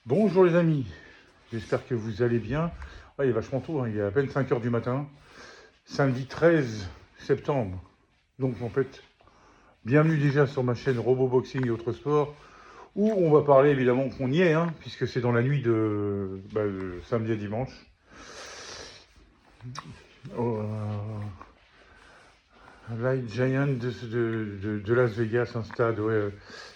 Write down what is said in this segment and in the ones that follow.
Bonjour les amis, j'espère que vous allez bien. Ouais, il est vachement tôt, hein, il est à peine 5 heures du matin, samedi 13 septembre. Donc en fait, bienvenue déjà sur ma chaîne Roboboxing et autres sports, où on va parler évidemment qu'on y est, hein, puisque c'est dans la nuit de samedi à dimanche. Au Light Giant de Las Vegas, un stade, ouais,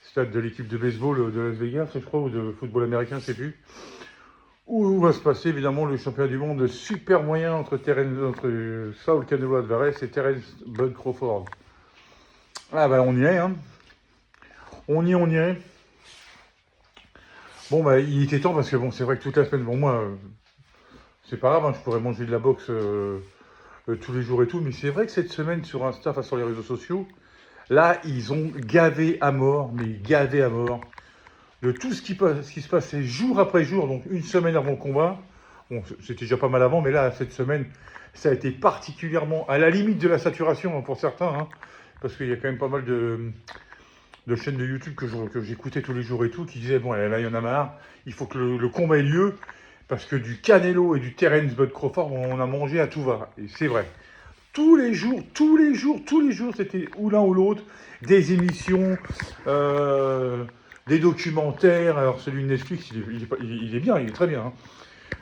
stade de l'équipe de baseball de Las Vegas, je crois, ou de football américain, je sais plus. Où va se passer évidemment le championnat du monde super moyen entre Saul Canelo Alvarez et Terence Bud Crawford. Ah bah on y est, hein. On y est. Bon bah il était temps parce que bon c'est vrai que toute la semaine, bon moi, c'est pas grave, hein, je pourrais manger de la boxe tous les jours et tout, mais c'est vrai que cette semaine sur Insta, enfin sur les réseaux sociaux, là ils ont gavé à mort, mais gavé à mort, de tout ce qui se passait jour après jour, donc une semaine avant le combat. Bon, c'était déjà pas mal avant, mais là, cette semaine, ça a été particulièrement à la limite de la saturation, hein, pour certains, hein, parce qu'il y a quand même pas mal de chaînes de YouTube que j'écoutais tous les jours et tout, qui disaient, bon, là, il y en a marre, il faut que le combat ait lieu, parce que du Canelo et du Terence Bud Crawford, on a mangé à tout va. Et c'est vrai. Tous les jours, c'était ou l'un ou l'autre, des émissions, des documentaires. Alors celui de Netflix, il est bien, il est très bien,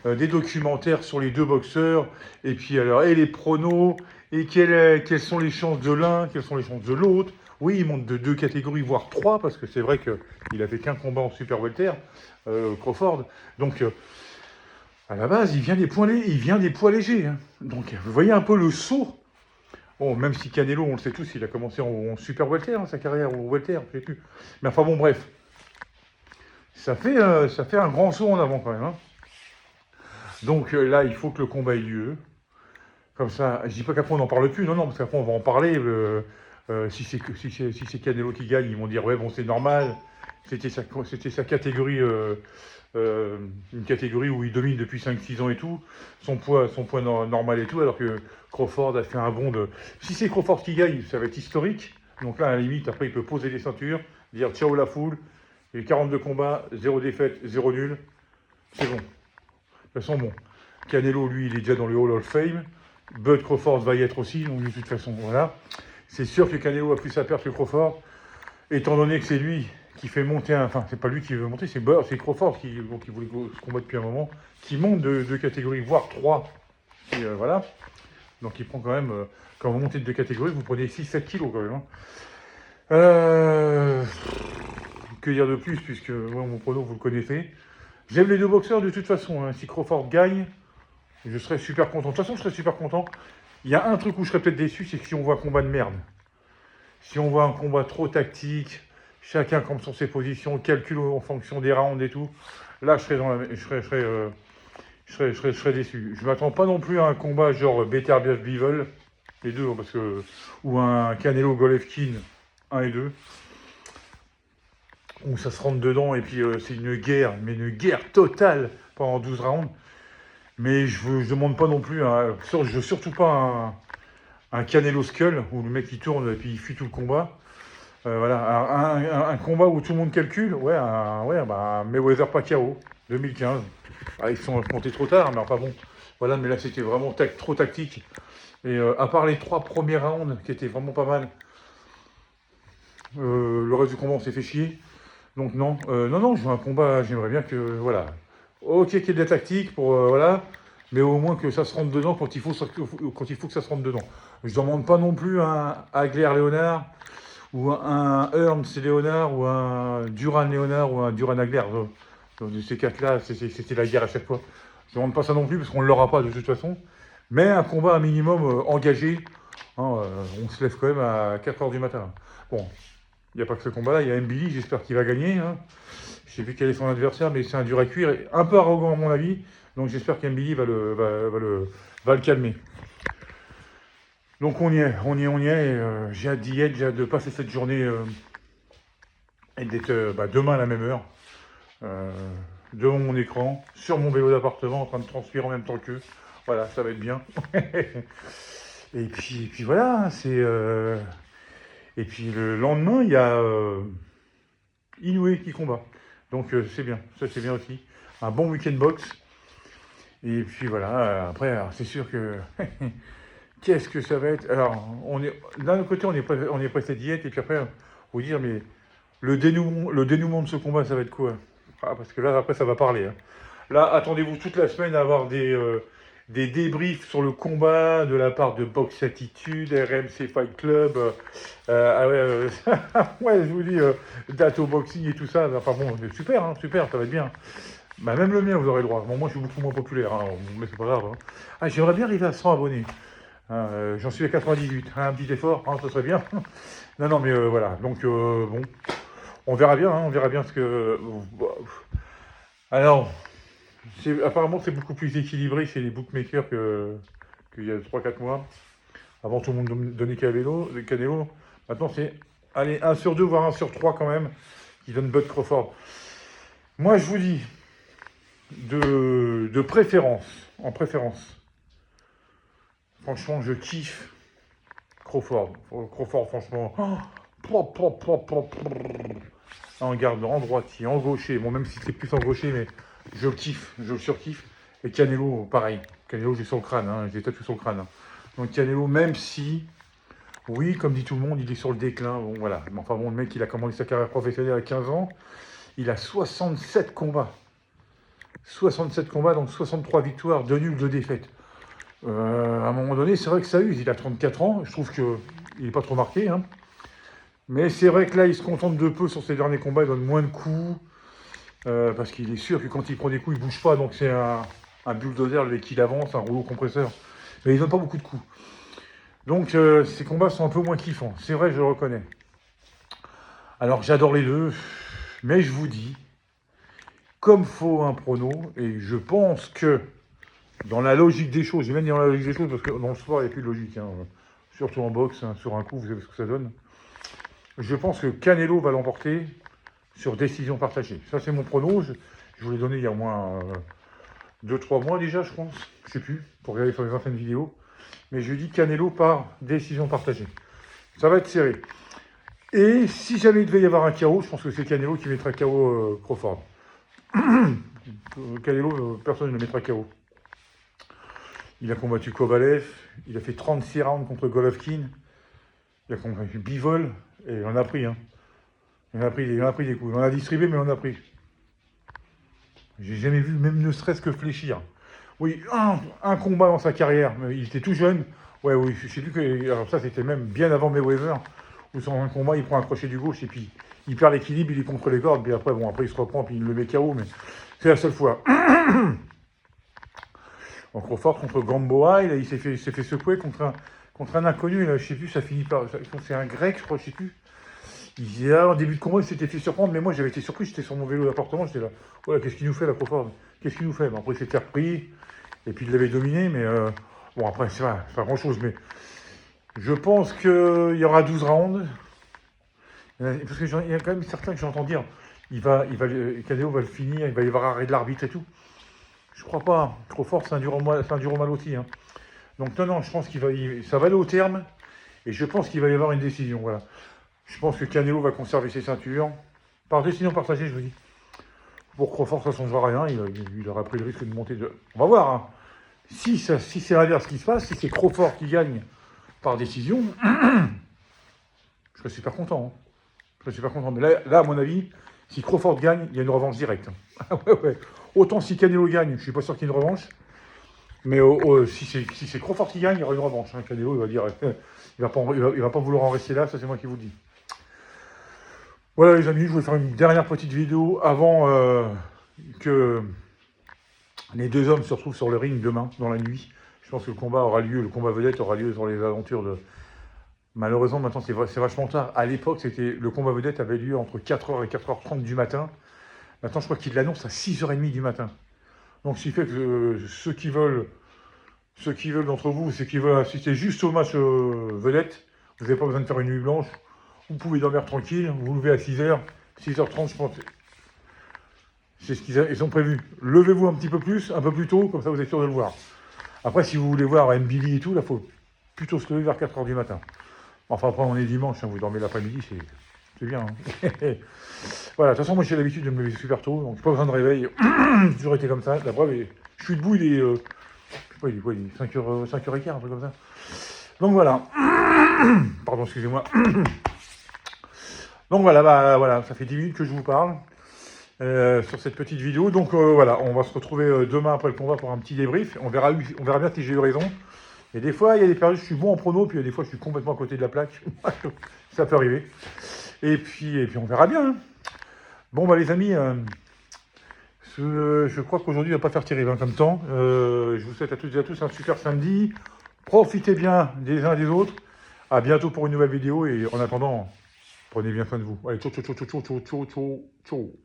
hein. Des documentaires sur les deux boxeurs, et puis alors, et les pronos, et quelles sont les chances de l'un, quelles sont les chances de l'autre. Oui, il monte de deux catégories, voire trois, parce que c'est vrai qu'il avait qu'un combat en super welter, Crawford. Donc, à la base, il vient des poids légers, hein. Donc, vous voyez un peu le saut. Bon, même si Canelo, on le sait tous, il a commencé en super welter, hein, sa carrière, ou welter, je sais plus. Mais enfin bon, bref. Ça fait un grand saut en avant quand même, hein. Donc là, il faut que le combat ait lieu. Comme ça, je dis pas qu'après on n'en parle plus, non, non, parce qu'après on va en parler. Si c'est Canelo qui gagne, ils vont dire ouais, bon, c'est normal. C'était sa catégorie, une catégorie où il domine depuis 5-6 ans et tout. Son poids normal et tout, alors que Crawford a fait un bond de. Si c'est Crawford qui gagne, ça va être historique. Donc là, à la limite, après, il peut poser les ceintures, dire ciao la foule. Et 42 combats, 0 défaite, 0 nul. C'est bon. De toute façon, bon. Canelo, lui, il est déjà dans le Hall of Fame. Bud Crawford va y être aussi, donc de toute façon, voilà. C'est sûr que Canelo a plus à perdre que Crawford, étant donné que c'est lui qui fait monter Enfin, c'est pas lui qui veut monter, c'est Crawford qui voulait se combattre depuis un moment, qui monte de deux catégories, voire trois. Et voilà. Donc il prend quand même, quand vous montez de deux catégories, vous prenez 6-7 kilos quand même, hein. Que dire de plus, puisque moi, mon prono, vous le connaissez. J'aime les deux boxeurs de toute façon, hein. Si Crawford gagne, je serais super content. De toute façon, je serais super content. Il y a un truc où je serais peut-être déçu, c'est que si on voit un combat de merde. Si on voit un combat trop tactique, chacun campe sur ses positions, calcule en fonction des rounds et tout, là, je serais déçu. Je m'attends pas non plus à un combat genre Beterbiev Bivol, les deux, hein, parce que, ou un Canelo Golovkin 1 et 2, où ça se rentre dedans et puis c'est une guerre, mais une guerre totale pendant 12 rounds. Mais je demande pas non plus, je veux surtout pas un Canelo Skull, où le mec il tourne et puis il fuit tout le combat. Voilà, un combat où tout le monde calcule, ouais, Mayweather Pacquiao, 2015. Ah, ils sont montés trop tard, mais enfin bon. Voilà, mais là c'était vraiment trop tactique. Et à part les trois premiers rounds qui étaient vraiment pas mal, le reste du combat on s'est fait chier. Donc non, non, je veux un combat, j'aimerais bien que, voilà. Ok qu'il y ait de la tactique pour, voilà, mais au moins que ça se rentre dedans quand il faut que ça se rentre dedans. Je ne demande pas non plus un Hagler-Léonard, ou un Ernst Léonard, ou un Duran Léonard, ou un Duran Hagler. Donc, de ces quatre-là, c'était la guerre à chaque fois. Je ne demande pas ça non plus, parce qu'on ne l'aura pas de toute façon. Mais un combat un minimum engagé, hein, on se lève quand même à 4 heures du matin. Bon, il n'y a pas que ce combat-là, il y a Mbili, j'espère qu'il va gagner, hein. Je sais plus quel est son adversaire, mais c'est un dur à cuire, et un peu arrogant à mon avis, donc j'espère qu'Mbili va le calmer. Donc on y est, et j'ai hâte d'y être, j'ai hâte de passer cette journée et d'être demain à la même heure, euh, devant mon écran, sur mon vélo d'appartement, en train de transpirer en même temps qu'eux. Voilà, ça va être bien. Et puis voilà, et puis le lendemain, il y a Inoue qui combat. Donc c'est bien, ça c'est bien aussi. Un bon week-end box. Et puis voilà, après, c'est sûr que qu'est-ce que ça va être. Alors, d'un côté, on est pressé diète, et puis après, vous dire, mais le dénouement de ce combat, ça va être quoi? Parce que là, après, ça va parler. Hein. Là, attendez-vous toute la semaine à avoir des débriefs sur le combat de la part de Box Attitude, RMC Fight Club. Ah ouais, je vous dis, Dato Boxing et tout ça. Enfin bon, super, hein, super, ça va être bien. Bah, même le mien, vous aurez le droit. Bon, moi, je suis beaucoup moins populaire, hein, mais c'est pas grave. Hein. Ah, j'aimerais bien arriver à 100 abonnés. Hein, j'en suis à 98. Hein, un petit effort, hein, ça serait bien. Non, non, mais voilà. Donc, bon, on verra bien. Hein, on verra bien ce que... Alors, apparemment, c'est beaucoup plus équilibré chez les bookmakers qu'il y a 3-4 mois. Avant, tout le monde donnait Canelo. Maintenant, c'est, allez, 1 sur 2, voire 1 sur 3 quand même, qui donne Bud Crawford. Moi, je vous dis, de préférence, en préférence, franchement, je kiffe Crawford. Crawford, franchement, en garde, en droitier, en gaucher. Bon, même si c'est plus en gaucher, mais je le kiffe, je le surkiffe. Et Canelo, pareil. Canelo, j'ai sur le crâne, hein, j'ai tatoué sur le crâne. Hein. Donc Canelo, même si, oui, comme dit tout le monde, il est sur le déclin. Bon, voilà. Mais enfin bon, le mec, il a commencé sa carrière professionnelle à 15 ans. Il a 67 combats. 67 combats, donc 63 victoires, 2 nuls, 2 défaites. À un moment donné, c'est vrai que ça use. Il a 34 ans. Je trouve qu'il n'est pas trop marqué. Hein. Mais c'est vrai que là, il se contente de peu sur ses derniers combats. Il donne moins de coups. Parce qu'il est sûr que quand il prend des coups, il ne bouge pas. Donc c'est un bulldozer qu'il avance, un rouleau compresseur. Mais il ne donne pas beaucoup de coups. Donc ces combats sont un peu moins kiffants. C'est vrai, je le reconnais. Alors j'adore les deux. Mais je vous dis, comme faut un prono, et je pense que dans la logique des choses, j'ai même dit dans la logique des choses, parce que dans le sport, il n'y a plus de logique. Hein. Surtout en boxe, hein, sur un coup, vous savez ce que ça donne. Je pense que Canelo va l'emporter sur décision partagée. Ça, c'est mon prono. Je vous l'ai donné il y a au moins 2-3 mois déjà, je pense. Je ne sais plus, pour regarder sur les anciennes vidéos. Mais je dis Canelo par décision partagée. Ça va être serré. Et si jamais il devait y avoir un KO, je pense que c'est Canelo qui mettra KO Crawford. Canelo, personne ne le mettra KO. Il a combattu Kovalev, il a fait 36 rounds contre Golovkin, il a combattu Bivol, et il en a pris. Hein. Il en a pris des coups. Il en a distribué, mais il en a pris. J'ai jamais vu, même ne serait-ce que fléchir. Oui, un combat dans sa carrière, mais il était tout jeune. Ouais, oui, je sais plus que. Alors, ça, c'était même bien avant Mayweather, où sur un combat, il prend un crochet du gauche, et puis il perd l'équilibre, il est contre les cordes, puis après, bon, après, il se reprend, puis il le met KO, mais c'est la seule fois. En Crawford contre Gamboa, il s'est fait secouer contre un inconnu, là, je sais plus, ça finit par. C'est un grec, je crois, je sais plus. En début de combat, il s'était fait surprendre, mais moi j'avais été surpris, j'étais sur mon vélo d'appartement, j'étais là, ouais, qu'est-ce qu'il nous fait, la Crawford? Qu'est-ce qu'il nous fait? Après, il s'était repris, et puis il l'avait dominé, mais bon, après, c'est pas grand-chose, mais je pense qu'il y aura 12 rounds, parce qu'il y a quand même certains que j'entends dire, Canelo va le finir, il va y avoir arrêt de l'arbitre et tout. Je crois pas, Crawford, c'est un dur au mal aussi. Hein. Donc non, je pense ça va aller au terme, et je pense qu'il va y avoir une décision, voilà. Je pense que Canelo va conserver ses ceintures. Par décision partagée, je vous dis. Pour Crawford, ça ne changera rien. Il aura pris le risque de monter de... On va voir. Hein. Si c'est l'inverse qui se passe, si c'est Crawford qui gagne par décision, je serais super content. Hein. Je serais super content. Mais là, à mon avis, si Crawford gagne, il y a une revanche directe. Ouais. Autant si Canelo gagne, je ne suis pas sûr qu'il y ait une revanche. Mais si c'est Crawford qui gagne, il y aura une revanche. Hein. Canelo, il va dire... il va pas vouloir en rester là, ça c'est moi qui vous le dis. Voilà les amis, je voulais faire une dernière petite vidéo avant que les deux hommes se retrouvent sur le ring demain, dans la nuit. Je pense que le combat vedette aura lieu dans les aventures de... Malheureusement, maintenant c'est vachement tard. À l'époque, le combat vedette avait lieu entre 4h et 4h30 du matin. Maintenant, je crois qu'il l'annonce à 6h30 du matin. Donc, ce qui fait que ceux qui veulent d'entre vous, ceux qui veulent assister juste au match vedette, vous n'avez pas besoin de faire une nuit blanche. Vous pouvez dormir tranquille, vous vous levez à 6h, 6h30, je pense. C'est ce qu'ils ont prévu. Levez-vous un petit peu plus, un peu plus tôt, comme ça vous êtes sûr de le voir. Après, si vous voulez voir Mbili et tout, là, il faut plutôt se lever vers 4h du matin. Enfin, après, on est dimanche, hein, vous dormez l'après-midi, C'est bien. Hein. Voilà, de toute façon, moi j'ai l'habitude de me lever super tôt, donc pas besoin de réveil. J'ai toujours été comme ça. La preuve, je suis debout, je sais pas, il est quoi, il est 5h, 5h15, un truc comme ça. Donc voilà. Pardon, excusez-moi. Donc voilà, bah voilà, ça fait 10 minutes que je vous parle sur cette petite vidéo. Donc voilà, on va se retrouver demain après le combat pour un petit débrief. On verra bien si j'ai eu raison. Et des fois, il y a des périodes où je suis bon en prono, puis il y a des fois, je suis complètement à côté de la plaque. Ça peut arriver. Et puis on verra bien. Hein. Bon, bah les amis, je crois qu'aujourd'hui, il ne va pas faire terrible hein, comme temps. Je vous souhaite à toutes et à tous un super samedi. Profitez bien des uns et des autres. À bientôt pour une nouvelle vidéo. Et en attendant, prenez bien soin de vous. Allez, ciao, ciao, ciao, ciao, ciao, ciao, ciao, ciao.